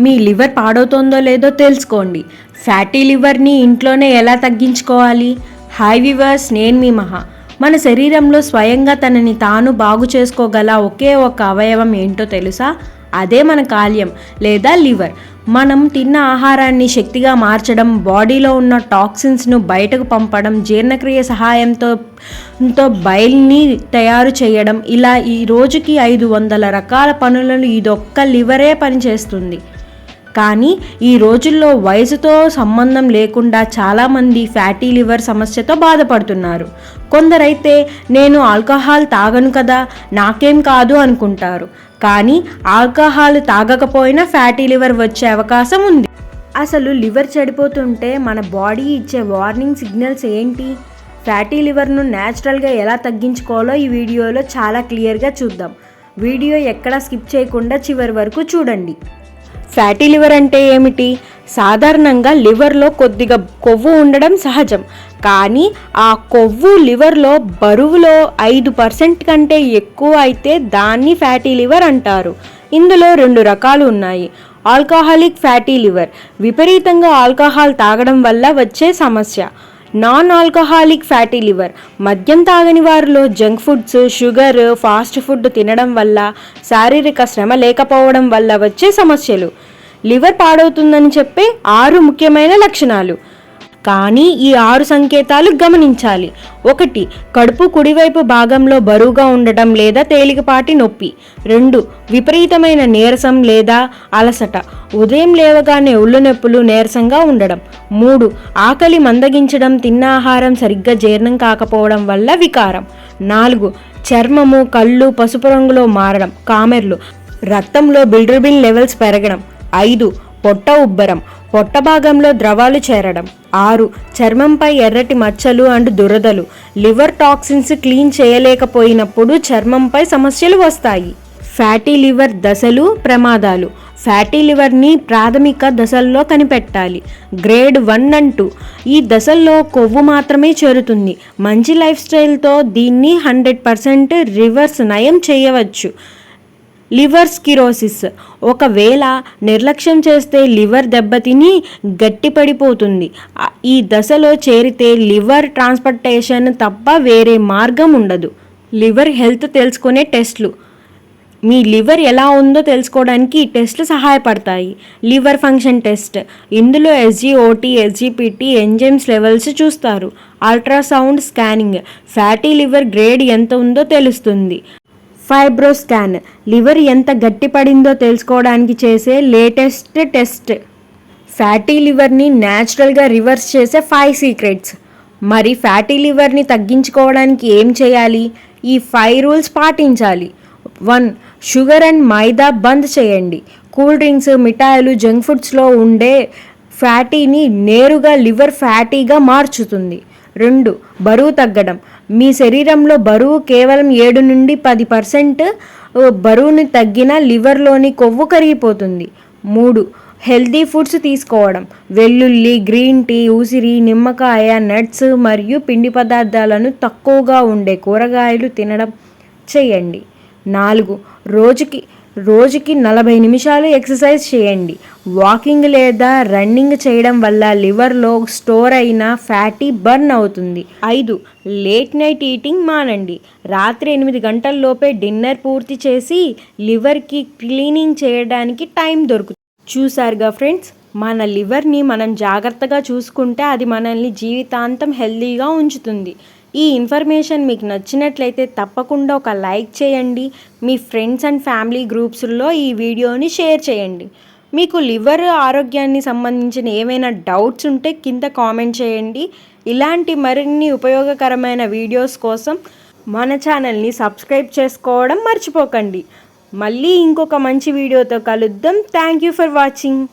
మీ liver పాడవుతుందో లేదో తెలుసుకోండి. Fatty లివర్ని ఇంట్లోనే ఎలా తగ్గించుకోవాలి? హాయ్ వివర్స్, నేను మీ మహా. మన శరీరంలో స్వయంగా తనని తాను బాగు చేసుకోగల ఒకే ఒక అవయవం ఏంటో తెలుసా? అదే మన కాల్యం లేదా లివర్. మనం తిన్న ఆహారాన్ని శక్తిగా మార్చడం, బాడీలో ఉన్న టాక్సిన్స్ను బయటకు పంపడం, జీర్ణక్రియ సహాయంతో బైల్ని తయారు చేయడం, ఇలా ఈ రోజుకి 500 రకాల పనులను ఇదొక్క లివరే పనిచేస్తుంది. కానీ ఈ రోజుల్లో వయసుతో సంబంధం లేకుండా చాలామంది ఫ్యాటీ లివర్ సమస్యతో బాధపడుతున్నారు. కొందరైతే నేను ఆల్కహాల్ తాగను కదా, నాకేం కాదు అనుకుంటారు. కానీ ఆల్కహాల్ తాగకపోయినా ఫ్యాటీ లివర్ వచ్చే అవకాశం ఉంది. అసలు లివర్ చెడిపోతుంటే మన బాడీ ఇచ్చే వార్నింగ్ సిగ్నల్స్ ఏంటి? ఫ్యాటీ లివర్ను న్యాచురల్గా ఎలా తగ్గించుకోవాలో ఈ వీడియోలో చాలా క్లియర్గా చూద్దాం. వీడియో ఎక్కడా స్కిప్ చేయకుండా చివరి వరకు చూడండి. ఫ్యాటీ లివర్ అంటే ఏమిటి? సాధారణంగా లివర్లో కొద్దిగా కొవ్వు ఉండడం సహజం. కానీ ఆ కొవ్వు లివర్లో బరువులో 5% కంటే ఎక్కువ అయితే దాన్ని ఫ్యాటీ లివర్ అంటారు. ఇందులో 2 రకాలు ఉన్నాయి. ఆల్కహాలిక్ ఫ్యాటీ లివర్, విపరీతంగా ఆల్కహాల్ తాగడం వల్ల వచ్చే సమస్య. నాన్ ఆల్కహాలిక్ ఫ్యాటీ లివర్, మద్యం తాగని వారిలో junk foods, sugar, fast food తినడం వల్ల, శారీరక శ్రమ లేకపోవడం వల్ల వచ్చే సమస్యలు. లివర్ పాడవుతుందని చెప్పే 6 ముఖ్యమైన లక్షణాలు. కానీ ఈ 6 సంకేతాలు గమనించాలి. 1. కడుపు కుడివైపు భాగంలో బరువుగా ఉండటం లేదా తేలికపాటి నొప్పి. 2. విపరీతమైన నీరసం లేదా అలసట, ఉదయం లేవగానే ఒళ్ళు నొప్పులు, నీరసంగా ఉండడం. 3. ఆకలి మందగించడం, తిన్న ఆహారం సరిగ్గా జీర్ణం కాకపోవడం వల్ల వికారం. 4. చర్మము, కళ్ళు పసుపు రంగులో మారడం, కామెర్లు, రక్తంలో బిలిరుబిన్ లెవెల్స్ పెరగడం. 5. పొట్ట ఉబ్బరం, పొట్ట భాగంలో ద్రవాలు చేరడం. 6. చర్మంపై ఎర్రటి మచ్చలు అండ్ దురదలు, లివర్ టాక్సిన్స్ క్లీన్ చేయలేకపోయినప్పుడు చర్మంపై సమస్యలు వస్తాయి. ఫ్యాటీ లివర్ దశలు, ప్రమాదాలు. ఫ్యాటీ లివర్ని ప్రాథమిక దశల్లో కనిపెట్టాలి. Grade 1 and 2. ఈ దశల్లో కొవ్వు మాత్రమే చేరుతుంది. మంచి లైఫ్ స్టైల్తో దీన్ని 100% రివర్స్ నయం చేయవచ్చు. లివర్ స్కిరోసిస్, ఒకవేళ నిర్లక్ష్యం చేస్తే లివర్ దెబ్బతిని గట్టిపడిపోతుంది. ఈ దశలో చేరితే లివర్ ట్రాన్స్ప్లాంటేషన్ తప్ప వేరే మార్గం ఉండదు. లివర్ హెల్త్ తెలుసుకునే టెస్ట్లు. మీ లివర్ ఎలా ఉందో తెలుసుకోవడానికి ఈ టెస్ట్లు సహాయపడతాయి. లివర్ ఫంక్షన్ టెస్ట్, ఇందులో SGOT, SGPT, ఎంజైమ్స్ లెవెల్స్ చూస్తారు. Ultrasound scanning, fatty liver grade ఎంత ఉందో తెలుస్తుంది. ఫైబ్రోస్కాన్, లివర్ ఎంత గట్టిపడిందో తెలుసుకోవడానికి చేసే లేటెస్ట్ టెస్ట్. ఫ్యాటీ లివర్ని న్యాచురల్గా రివర్స్ చేసే 5 సీక్రెట్స్. మరి ఫ్యాటీ లివర్ని తగ్గించుకోవడానికి ఏం చేయాలి? ఈ 5 రూల్స్ పాటించాలి. 1. షుగర్ అండ్ మైదా బంద్ చేయండి. కూల్ డ్రింక్స్, మిఠాయిలు, జంక్ ఫుడ్స్లో ఉండే ఫ్యాటీని నేరుగా లివర్ ఫ్యాటీగా మార్చుతుంది. 2. బరువు తగ్గడం. మీ శరీరంలో బరువు కేవలం 7 నుండి 10% బరువుని తగ్గిన లివర్లోని కొవ్వు కరిగిపోతుంది. 3. హెల్తీ ఫుడ్స్ తీసుకోవడం. వెల్లుల్లి, గ్రీన్ టీ, ఉసిరి, నిమ్మకాయ, నట్స్ మరియు పిండి పదార్థాలను తక్కువగా ఉండే కూరగాయలు తినడం చేయండి. 4. రోజుకి 40 నిమిషాలు ఎక్సర్సైజ్ చేయండి. వాకింగ్ లేదా రన్నింగ్ చేయడం వల్ల లివర్లో స్టోర్ అయిన ఫ్యాటీ బర్న్ అవుతుంది. 5. లేట్ నైట్ ఈటింగ్ మానండి. రాత్రి 8 గంటల్లోపే డిన్నర్ పూర్తి చేసి లివర్కి క్లీనింగ్ చేయడానికి టైం దొరుకుతుంది. చూసారుగా ఫ్రెండ్స్, మన లివర్ని మనం జాగ్రత్తగా చూసుకుంటే అది మనల్ని జీవితాంతం హెల్తీగా ఉంచుతుంది. ఈ ఇన్ఫర్మేషన్ మీకు నచ్చినట్లయితే తప్పకుండా ఒక లైక్ చేయండి. మీ ఫ్రెండ్స్ అండ్ ఫ్యామిలీ గ్రూప్స్లో ఈ వీడియోని షేర్ చేయండి. మీకు లివర్ ఆరోగ్యాన్ని సంబంధించిన ఏమైనా డౌట్స్ ఉంటే కింద కామెంట్ చేయండి. ఇలాంటి మరిన్ని ఉపయోగకరమైన వీడియోస్ కోసం మన ఛానల్ని సబ్స్క్రైబ్ చేసుకోవడం మర్చిపోకండి. మళ్ళీ ఇంకొక మంచి వీడియోతో కలుద్దాం. Thank you for watching.